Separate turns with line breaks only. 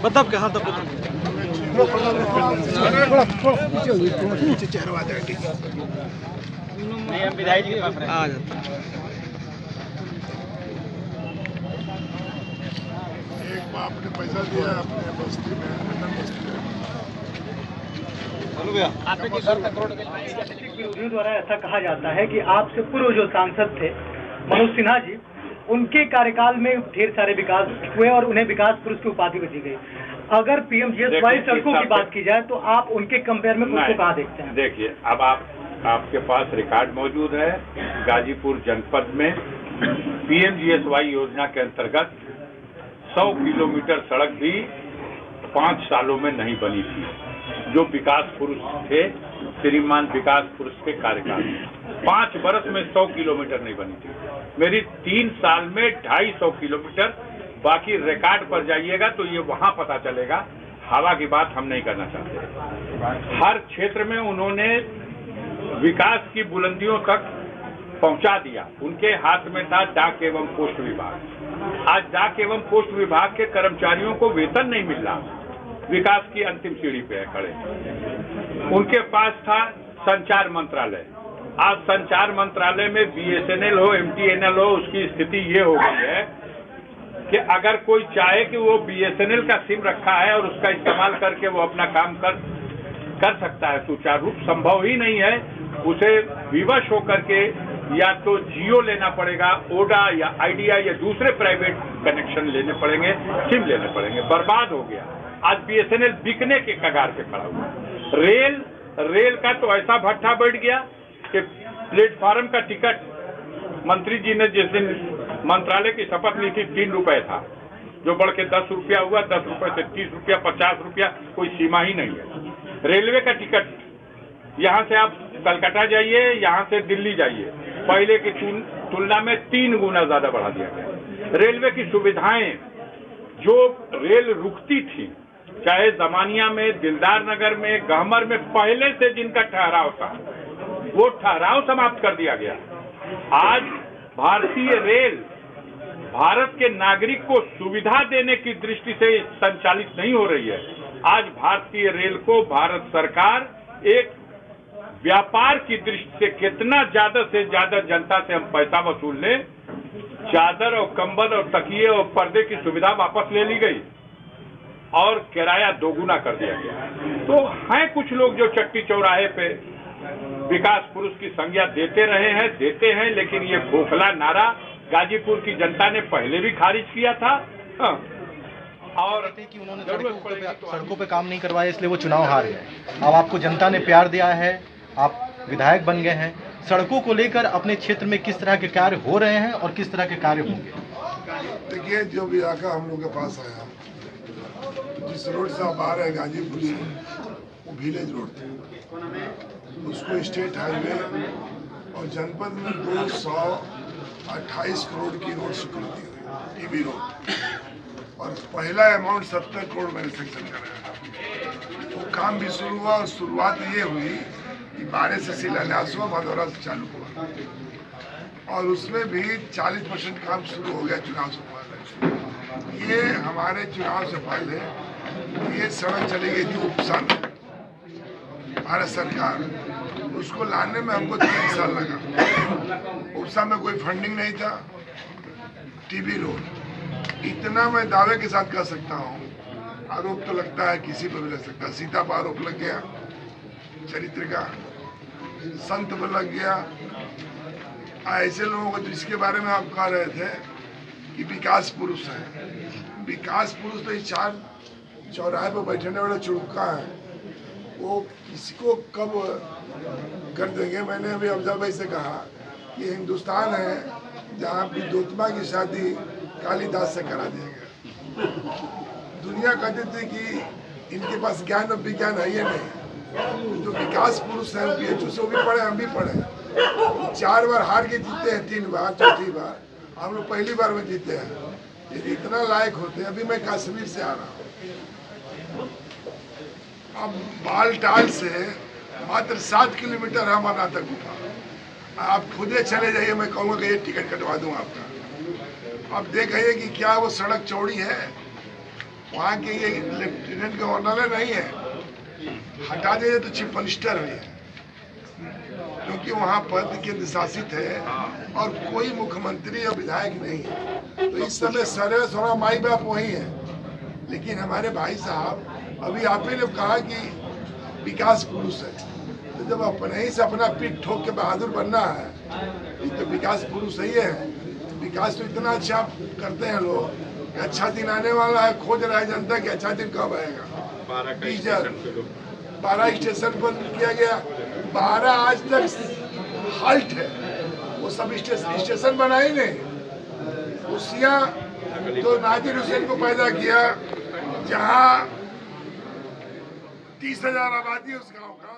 बताओ क्या हाथ विधायक जी आ जाता
एक बाप ने पैसा दिया अपने बस्ती में,
विरोधियों द्वारा ऐसा कहा जाता है कि आपसे पूर्व जो सांसद थे मनोज सिन्हा जी, उनके कार्यकाल में ढेर सारे विकास हुए और उन्हें विकास पुरुष की उपाधि भी दी गई। अगर पीएमजीएसवाई सड़कों की बात की जाए तो आप उनके कंपेयर में खुद को कहाँ देखते हैं?
देखिए, अब आपके पास रिकॉर्ड मौजूद है। गाजीपुर जनपद में पीएमजीएसवाई योजना के अंतर्गत 100 किलोमीटर सड़क भी 5 सालों में नहीं बनी थी। जो विकास पुरुष थे, श्रीमान विकास पुरुष के कार्यकाल में 5 वर्ष में 100 किलोमीटर नहीं बनी थी। मेरी 3 साल में 250 किलोमीटर। बाकी रिकॉर्ड पर जाइएगा तो ये वहां पता चलेगा। हवा की बात हम नहीं करना चाहते। हर क्षेत्र में उन्होंने विकास की बुलंदियों तक पहुंचा दिया। उनके हाथ में था डाक एवं पोस्ट विभाग। आज डाक एवं पोस्ट विभाग के कर्मचारियों को वेतन नहीं मिल रहा, विकास की अंतिम सीढ़ी पे है खड़े। उनके पास था संचार मंत्रालय। आज संचार मंत्रालय में बीएसएनएल हो, एमटीएनएल हो, उसकी स्थिति ये हो गई है कि अगर कोई चाहे कि वो बीएसएनएल का सिम रखा है और उसका इस्तेमाल करके वो अपना काम कर सकता है सुचारू रूप, संभव ही नहीं है। उसे विवश होकर के या तो जियो लेना पड़ेगा, ओडा या आइडिया या दूसरे प्राइवेट कनेक्शन लेने पड़ेंगे, सिम लेने पड़ेंगे। बर्बाद हो गया। आज बीएसएनएल बिकने के कगार पे खड़ा हुआ। रेल का तो ऐसा भट्ठा बैठ गया कि प्लेटफार्म का टिकट मंत्री जी ने जिस दिन मंत्रालय की शपथ ली थी 3 रुपए था, जो बढ़ के 10 रुपया हुआ। 10 रुपए से 30 रुपया, 50 रुपया, कोई सीमा ही नहीं है। रेलवे का टिकट, यहाँ से आप कलकत्ता जाइए, यहाँ से दिल्ली जाइए, पहले की तुलना में 3 गुना ज्यादा बढ़ा दिया गया। रेलवे की सुविधाएं, जो रेल रुकती थी, चाहे जमानिया में, दिलदार नगर में, गहमर में, पहले से जिनका ठहराव था, वो ठहराव समाप्त कर दिया गया। आज भारतीय रेल भारत के नागरिक को सुविधा देने की दृष्टि से संचालित नहीं हो रही है। आज भारतीय रेल को भारत सरकार एक व्यापार की दृष्टि से कितना ज्यादा से ज्यादा जनता से हम पैसा वसूल लें, चादर और कंबल और तकिए और पर्दे की सुविधा वापस ले ली गई और किराया दोगुना कर दिया गया। तो हैं कुछ लोग जो चट्टी चौराहे पे विकास पुरुष की संज्ञा देते हैं, लेकिन ये खोखला नारा गाजीपुर की जनता ने पहले भी खारिज किया था।
और कि उन्होंने सड़कों पे काम नहीं करवाया, इसलिए वो चुनाव हार गए। अब आपको जनता ने प्यार दिया है, आप विधायक बन गए हैं। सड़कों को लेकर अपने क्षेत्र में किस तरह के कार्य हो रहे हैं और किस तरह के कार्य होंगे?
देखिए, जो भी इलाका हम लोग के पास आया, जिस रोड से आप आ रहे हैं गाजीपुर से, वो विलेज रोड थे, उसको स्टेट हाईवे और जनपद में 228 करोड़ की रोड स्वीकृति हुई, टीबी रोड, और पहला अमाउंट 70 करोड़ मैंने सेक्शन का रहा। वो काम भी शुरू हुआ और शुरुआत ये हुई कि 12 से शिलान्यास हुआ, भदौरा से चालू हुआ, और उसमें भी 40% काम शुरू हो गया चुनाव से पहले। ये हमारे चुनाव से पहले ये सड़क चली गई थी उपसा में, भारत सरकार, उसको लाने में हमको 3 साल लगा। उपसा में कोई फंडिंग नहीं था। टीबी रोड, इतना मैं दावे के साथ कह सकता हूँ, आरोप तो लगता है किसी पर भी लग सकता है। सीता पर आरोप लग गया, चरित्र का, संत पर लग गया। ऐसे लोगों को जिसके बारे में आप कह रहे थे कि विकास पुरुष है, विकास पुरुष तो 4 चौराहे पर बैठने वाला चुड़का है, वो किसको कब कर देंगे। मैंने अभी अफजल भाई से कहा कि हिंदुस्तान है जहाँ विद्योत्मा की शादी कालिदास से करा दिया गया। दुनिया कहती थी कि इनके पास ज्ञान और विज्ञान है ये नहीं। जो विकास पुरुष है PHU से भी पढ़े, हम भी पढ़े। 4 बार हार के जीते हैं, 3 बार, चौथी बार हम लोग पहली बार में जीते हैं। यदि इतना लायक होते, अभी मैं कश्मीर से आ रहा हूँ, अब बालटाल से मात्र 7 किलोमीटर है अमरनाथ गुफा, आप खुद ही चले जाइए, मैं कहूँगा कि ये टिकट कटवा दूँ आपका। आप देखिए कि क्या वो सड़क चौड़ी है, वहाँ के ये लेफ्टिनेंट गवर्नर नहीं है, हटा दीजिए तो चीफ मिनिस्टर है, क्योंकि वहाँ पद केंद्र शासित है और कोई मुख्यमंत्री या विधायक नहीं है। तो इस समय सर्वस्व माई बाप वही है। लेकिन हमारे भाई साहब, अभी आप ही ने कहा कि विकास पुरुष है, तो जब अपने ही से अपना पीठ ठोक के बहादुर बनना है, ये तो विकास पुरुष ही है। विकास तो इतना अच्छा करते हैं लोग, अच्छा दिन आने वाला है, खोज रहा है जनता कि अच्छा दिन कब आएगा। डीजल 12 स्टेशन पर किया गया, 12 आज तक हाल्ट है, वो सब स्टेशन बना ही नहीं। उसिया तो नादिर हुसैन को पैदा किया, जहाँ 30,000 आबादी उस गांव का।